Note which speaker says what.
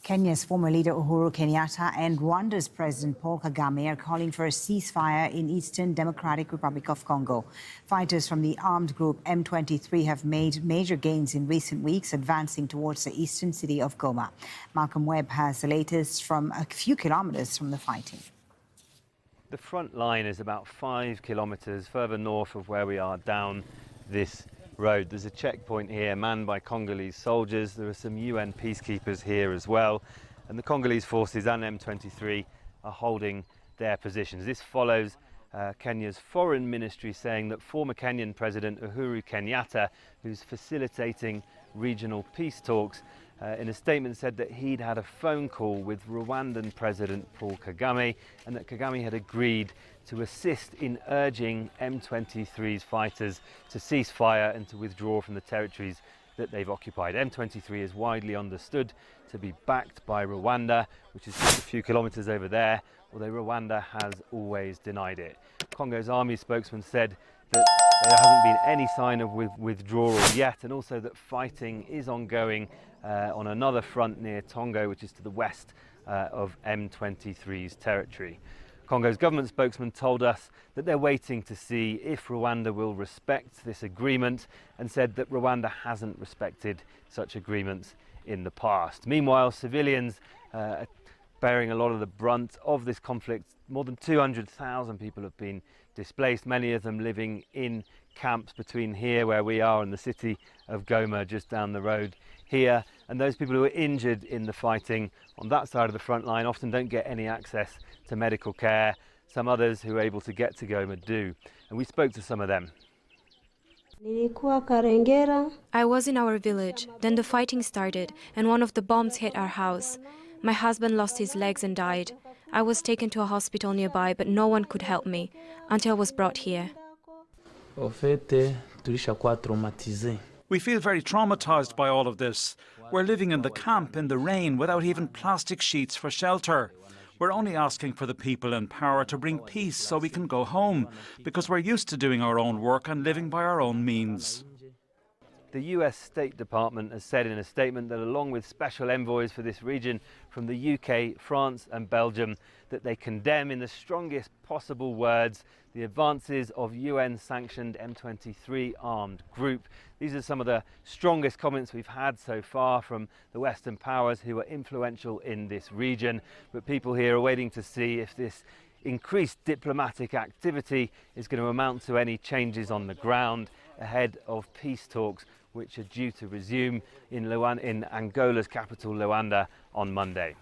Speaker 1: Kenya's former leader Uhuru Kenyatta and Rwanda's President Paul Kagame are calling for a ceasefire in Eastern Democratic Republic of Congo. Fighters from the armed group M23 have made major gains in recent weeks, advancing towards the eastern city of Goma. Malcolm Webb has the latest from a few kilometers from the fighting.
Speaker 2: The front line is about 5 kilometers further north of where we are down this road. There's a checkpoint here manned by Congolese soldiers. There are some UN peacekeepers here as well, and the Congolese forces and M23 are holding their positions. This follows Kenya's foreign ministry saying that former Kenyan President Uhuru Kenyatta, who's facilitating regional peace talks, in a statement said that he'd had a phone call with Rwandan President Paul Kagame and that Kagame had agreed to assist in urging M23's fighters to cease fire and to withdraw from the territories that they've occupied. M23 is widely understood to be backed by Rwanda, which is just a few kilometers over there, although Rwanda has always denied it. Congo's army spokesman said that there hasn't been any sign of withdrawal yet, and also that fighting is ongoing on another front near Congo, which is to the west of M23's territory. Congo's government spokesman told us that they're waiting to see if Rwanda will respect this agreement, and said that Rwanda hasn't respected such agreements in the past. Meanwhile, civilians are bearing a lot of the brunt of this conflict. More than 200,000 people have been displaced, many of them living in camps between here where we are and the city of Goma just down the road here. And those people who are injured in the fighting on that side of the front line often don't get any access to medical care. Some others who are able to get to Goma do. And we spoke to some of them.
Speaker 3: I was in our village, then the fighting started and one of the bombs hit our house. My husband lost his legs and died. I was taken to a hospital nearby, but no one could help me until I was brought here.
Speaker 4: We feel very traumatized by all of this. We're living in the camp in the rain without even plastic sheets for shelter. We're only asking for the people in power to bring peace so we can go home, because we're used to doing our own work and living by our own means.
Speaker 2: The US State Department has said in a statement that along with special envoys for this region from the UK, France and Belgium, that they condemn in the strongest possible words the advances of UN-sanctioned M23 armed group. These are some of the strongest comments we've had so far from the Western powers who are influential in this region. But people here are waiting to see if this increased diplomatic activity is going to amount to any changes on the ground ahead of peace talks, which are due to resume in Angola's capital, Luanda, on Monday.